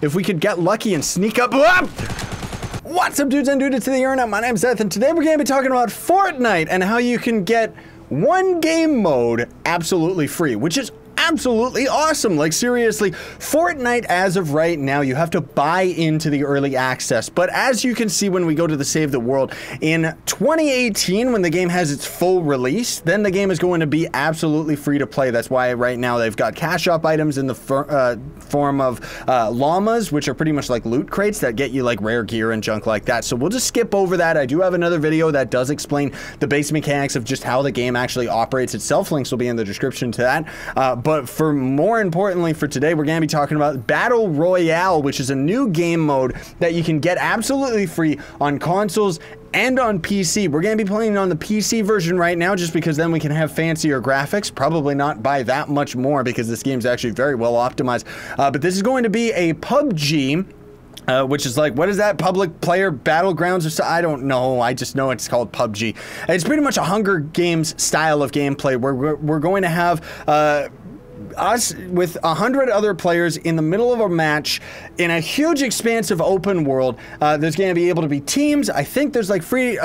if we could get lucky and sneak up. What's up, dudes and dudes to the internet? My name's Seth, and today we're going to be talking about Fortnite and how you can get one game mode absolutely free, which is absolutely awesome. Like, seriously, Fortnite, as of right now, you have to buy into the early access. But as you can see when we go to the Save the World, in 2018, when the game has its full release, then the game is going to be absolutely free to play. That's why right now they've got cash shop items in the form of llamas, which are pretty much like loot crates that get you like rare gear and junk like that. So we'll just skip over that. I do have another video that does explain the base mechanics of just how the game actually operates itself. Links will be in the description to that. But for more importantly for today, we're going to be talking about Battle Royale, which is a new game mode that you can get absolutely free on consoles and on PC. We're going to be playing on the PC version right now just because then we can have fancier graphics. Probably not by that much more because this game's actually very well optimized. But this is going to be a PUBG. Which is like, what is that? Public Player Battlegrounds or so? I don't know. I just know it's called PUBG. It's pretty much a Hunger Games style of gameplay where we're going to have us with 100 other players in the middle of a match in a huge expansive open world. There's going to be able to be teams. I think there's like free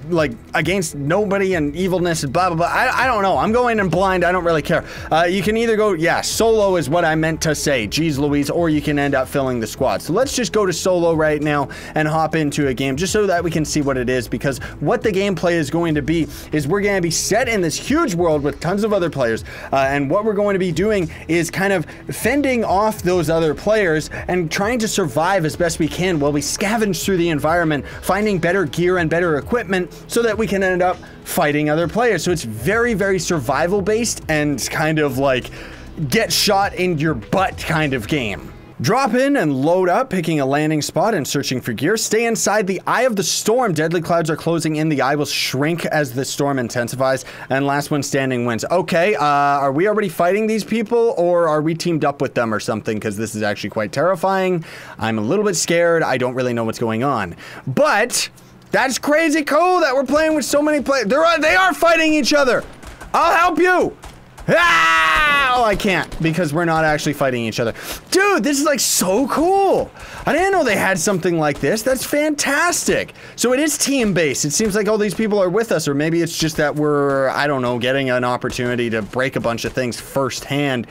like against nobody and evilness and blah blah blah. I don't know. I'm going in blind. I don't really care. You can either go, yeah, solo is what I meant to say, geez Louise, or you can end up filling the squad. So let's just go to solo right now and hop into a game just so that we can see what it is, because what the gameplay is going to be is we're going to be set in this huge world with tons of other players, and what we're going to be doing is kind of fending off those other players and trying to survive as best we can while we scavenge through the environment, finding better gear and better equipment so that we can end up fighting other players. So it's very, very survival based and kind of like get shot in your butt kind of game. Drop in and load up, picking a landing spot and searching for gear. Stay inside the eye of the storm. Deadly clouds are closing in. The eye will shrink as the storm intensifies. And last one standing wins. Okay, are we already fighting these people, or are we teamed up with them or something? Because this is actually quite terrifying. I'm a little bit scared. I don't really know what's going on. But that's crazy cool that we're playing with so many players. They are fighting each other. I'll help you. Ah! Oh, I can't because we're not actually fighting each other. Dude, this is like so cool. I didn't know they had something like this. That's fantastic. So it is team-based. It seems like all these people are with us, or maybe it's just that we're, I don't know, getting an opportunity to break a bunch of things firsthand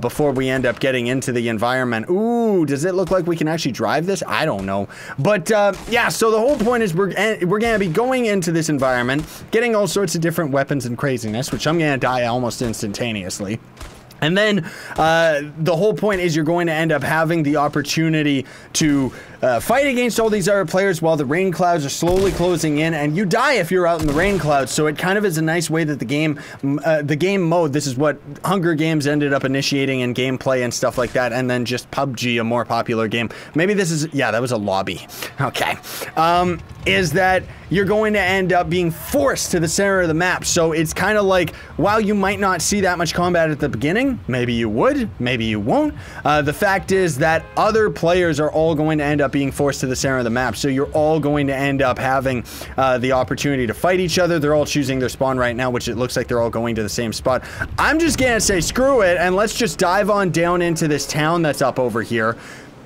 before we end up getting into the environment. Ooh, does it look like we can actually drive this? I don't know. But yeah, so the whole point is we're going to be going into this environment, getting all sorts of different weapons and craziness, which I'm going to die almost instantaneously. And then the whole point is you're going to end up having the opportunity to fight against all these other players while the rain clouds are slowly closing in, and you die if you're out in the rain clouds. So it kind of is a nice way that the game mode, this is what Hunger Games ended up initiating in gameplay and stuff like that, and then just PUBG, a more popular game. Maybe this is, yeah, that was a lobby. Okay. Is that you're going to end up being forced to the center of the map. So it's kind of like, while you might not see that much combat at the beginning, maybe you would, maybe you won't. The fact is that other players are all going to end up being forced to the center of the map. So you're all going to end up having the opportunity to fight each other. They're all choosing their spawn right now, which it looks like they're all going to the same spot. I'm just gonna say screw it, and let's just dive on down into this town that's up over here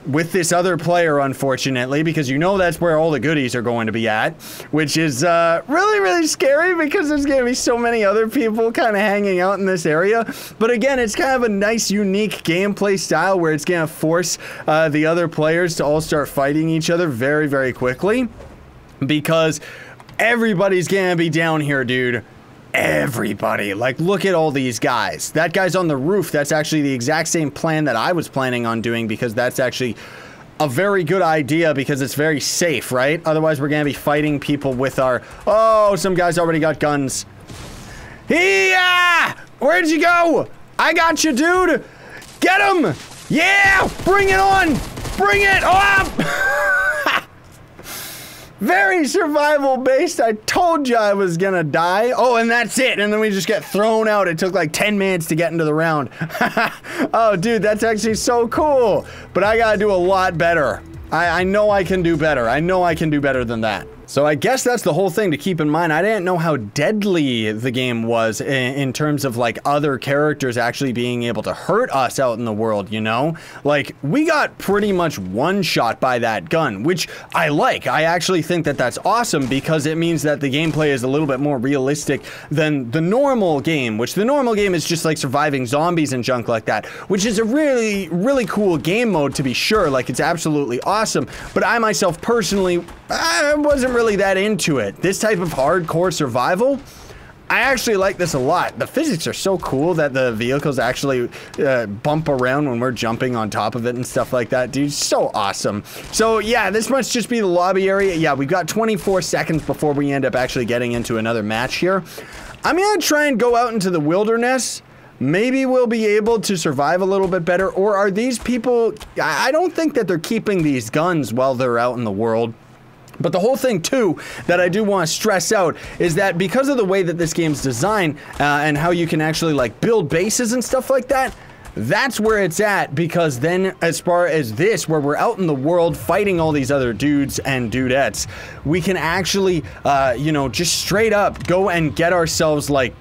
with this other player, unfortunately, because you know that's where all the goodies are going to be at, which is really, really scary because there's going to be so many other people kind of hanging out in this area. But again, it's kind of a nice, unique gameplay style where it's going to force the other players to all start fighting each other very, very quickly, because everybody's going to be down here, dude. Everybody. Like, look at all these guys. That guy's on the roof. That's actually the exact same plan that I was planning on doing, because that's actually a very good idea because it's very safe, right? Otherwise, we're going to be fighting people with our... Oh, some guys already got guns. Yeah! Where'd you go? I got you, dude. Get him! Yeah! Bring it on! Bring it up! Very survival based. I told you I was gonna die. Oh, and that's it. And then we just get thrown out. It took like 10 minutes to get into the round. Oh, dude, that's actually so cool. But I gotta do a lot better. I know I can do better. I know I can do better than that. So I guess that's the whole thing to keep in mind. I didn't know how deadly the game was in terms of like other characters actually being able to hurt us out in the world, you know? Like, we got pretty much one shot by that gun, which I like. I actually think that that's awesome because it means that the gameplay is a little bit more realistic than the normal game, which the normal game is just like surviving zombies and junk like that, which is a really, really cool game mode to be sure. Like, it's absolutely awesome. But I myself personally, I wasn't really that into it. This type of hardcore survival, I actually like this a lot. The physics are so cool that the vehicles actually bump around when we're jumping on top of it and stuff like that, dude. So awesome. So yeah, this must just be the lobby area. Yeah, we've got 24 seconds before we end up actually getting into another match here. I'm gonna try and go out into the wilderness. Maybe we'll be able to survive a little bit better. Or are these people, I don't think that they're keeping these guns while they're out in the world. But the whole thing, too, that I do want to stress out is that because of the way that this game's designed and how you can actually, like, build bases and stuff like that, that's where it's at. Because then, as far as this, where we're out in the world fighting all these other dudes and dudettes, we can actually, you know, just straight up go and get ourselves, like,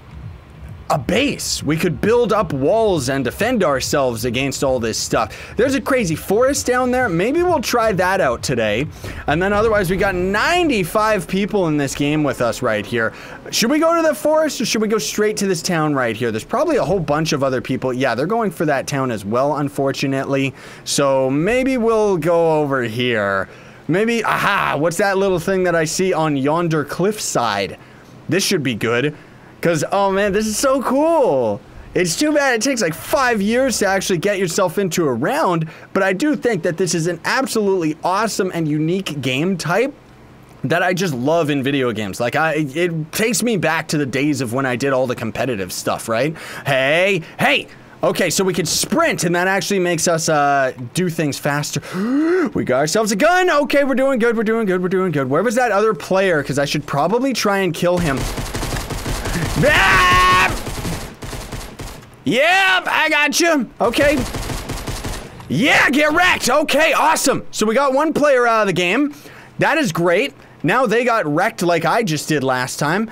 a base. We could build up walls and defend ourselves against all this stuff. There's a crazy forest down there. Maybe we'll try that out today. And then otherwise, we got 95 people in this game with us right here. Should we go to the forest or should we go straight to this town right here? There's probably a whole bunch of other people. Yeah, they're going for that town as well, unfortunately. So maybe we'll go over here. Maybe, aha, what's that little thing that I see on yonder cliffside? This should be good. Because, oh man, this is so cool. It's too bad it takes like 5 years to actually get yourself into a round, but I do think that this is an absolutely awesome and unique game type that I just love in video games. Like, it takes me back to the days of when I did all the competitive stuff, right? Hey, hey! Okay, so we can sprint, and that actually makes us do things faster. We got ourselves a gun! Okay, we're doing good, we're doing good, we're doing good. Where was that other player? Because I should probably try and kill him. Ah! Yep, I got you. Okay. Yeah, get wrecked. Okay, awesome. So we got one player out of the game. That is great. Now they got wrecked like I just did last time.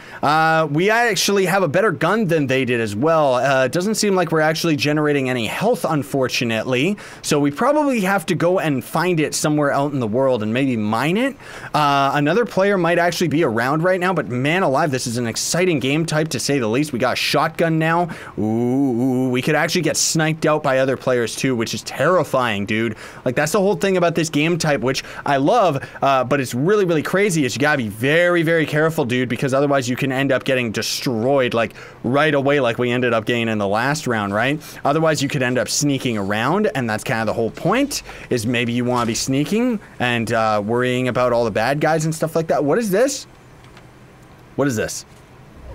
We actually have a better gun than they did as well. It doesn't seem like we're actually generating any health, unfortunately. So we probably have to go and find it somewhere out in the world and maybe mine it. Another player might actually be around right now, but man alive, this is an exciting game type to say the least. We got a shotgun now. Ooh, we could actually get sniped out by other players too, which is terrifying, dude. Like, that's the whole thing about this game type, which I love, but it's really, really crazy. Is you gotta be very, very careful, dude, because otherwise you can end up getting destroyed, like, right away, like we ended up getting in the last round, right? Otherwise, you could end up sneaking around, and that's kind of the whole point, is maybe you want to be sneaking and worrying about all the bad guys and stuff like that. What is this? What is this?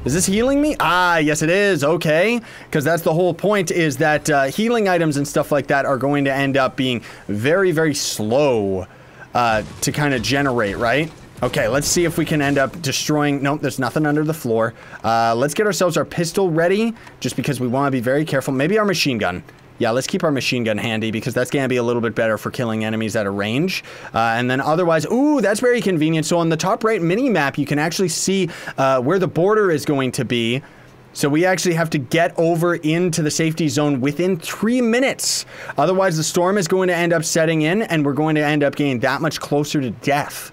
Is this healing me? Ah, yes it is. Okay. Because that's the whole point, is that healing items and stuff like that are going to end up being very, very slow to kind of generate, right? Okay, let's see if we can end up destroying... Nope, there's nothing under the floor. Let's get ourselves our pistol ready, just because we want to be very careful. Maybe our machine gun. Yeah, let's keep our machine gun handy, because that's going to be a little bit better for killing enemies at a range. And then otherwise... Ooh, that's very convenient. So on the top right mini-map, you can actually see where the border is going to be. So we actually have to get over into the safety zone within 3 minutes. Otherwise, the storm is going to end up setting in, and we're going to end up getting that much closer to death.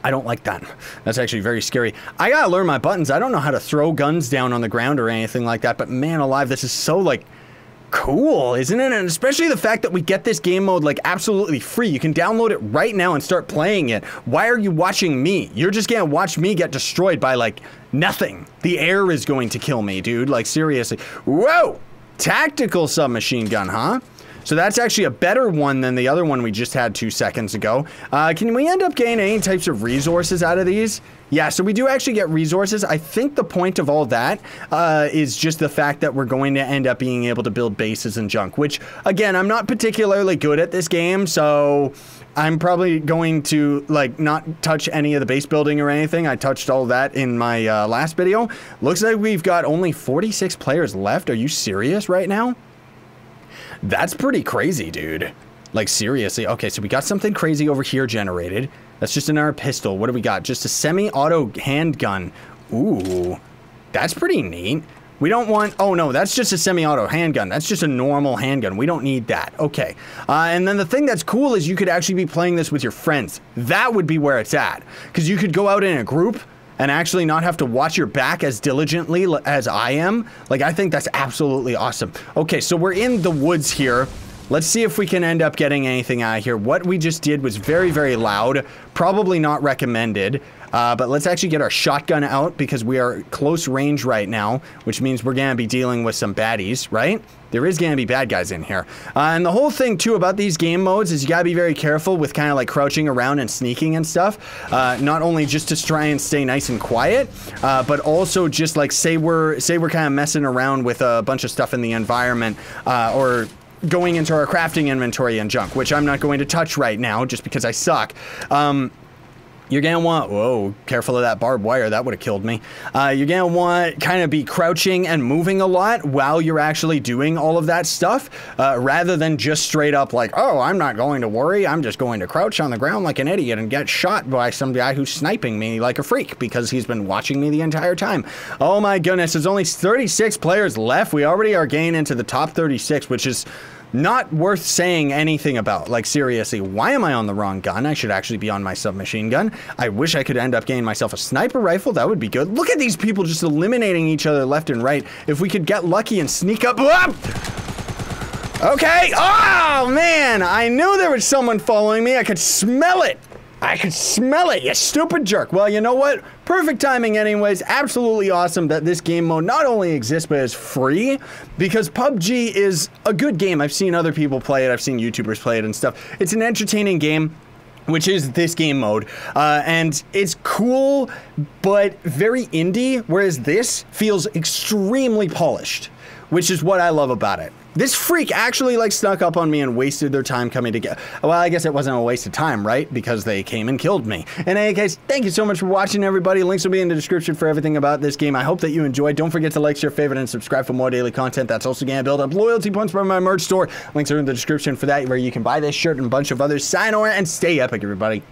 I don't like that. That's actually very scary. I gotta learn my buttons. I don't know how to throw guns down on the ground or anything like that, but man alive, this is so, like, cool, isn't it? And especially the fact that we get this game mode, like, absolutely free. You can download it right now and start playing it. Why are you watching me? You're just gonna watch me get destroyed by, like, nothing. The air is going to kill me, dude. Like, seriously. Whoa! Tactical submachine gun, huh? So that's actually a better one than the other one we just had 2 seconds ago. Can we end up getting any types of resources out of these? Yeah, so we do actually get resources. I think the point of all that is just the fact that we're going to end up being able to build bases and junk, which, again, I'm not particularly good at this game, so I'm probably going to, like, not touch any of the base building or anything. I touched all that in my last video. Looks like we've got only 46 players left. Are you serious right now? That's pretty crazy, dude. Like, seriously. Okay, so we got something crazy over here generated. That's just another pistol. What do we got? Just a semi-auto handgun. Ooh, that's pretty neat. We don't want, oh no, that's just a semi-auto handgun. That's just a normal handgun. We don't need that. Okay. And then the thing that's cool is you could actually be playing this with your friends. That would be where it's at. Because you could go out in a group and actually not have to watch your back as diligently as I am. Like, I think that's absolutely awesome. Okay, so we're in the woods here. Let's see if we can end up getting anything out of here. What we just did was very, very loud. Probably not recommended. But let's actually get our shotgun out because we are close range right now, which means we're going to be dealing with some baddies, right? There is going to be bad guys in here. And the whole thing, too, about these game modes is you got to be very careful with kind of like crouching around and sneaking and stuff. Not only just to try and stay nice and quiet, but also just like say we're kind of messing around with a bunch of stuff in the environment or going into our crafting inventory and junk, which I'm not going to touch right now just because I suck. You're gonna want, whoa, careful of that barbed wire, that would have killed me. You're gonna want kind of be crouching and moving a lot while you're actually doing all of that stuff, rather than just straight up like, oh, I'm not going to worry, I'm just going to crouch on the ground like an idiot and get shot by some guy who's sniping me like a freak because he's been watching me the entire time. Oh my goodness, there's only 36 players left. We already are getting into the top 36, which is not worth saying anything about. Like, seriously, why am I on the wrong gun? I should actually be on my submachine gun. I wish I could end up getting myself a sniper rifle. That would be good. Look at these people just eliminating each other left and right. If we could get lucky and sneak up. Okay. Oh, man. I knew there was someone following me. I could smell it. I could smell it, you stupid jerk. Well, you know what? Perfect timing anyways. Absolutely awesome that this game mode not only exists, but is free, because PUBG is a good game. I've seen other people play it. I've seen YouTubers play it and stuff. It's an entertaining game, which is this game mode. And it's cool, but very indie, whereas this feels extremely polished, which is what I love about it. This freak actually like snuck up on me and wasted their time coming to get, well, I guess it wasn't a waste of time, right? Because they came and killed me. In any case, thank you so much for watching, everybody. Links will be in the description for everything about this game. I hope that you enjoyed. Don't forget to like, share, favorite, and subscribe for more daily content. That's also going to build up loyalty points for my merch store. Links are in the description for that, where you can buy this shirt and a bunch of others. Sign on and stay epic, everybody.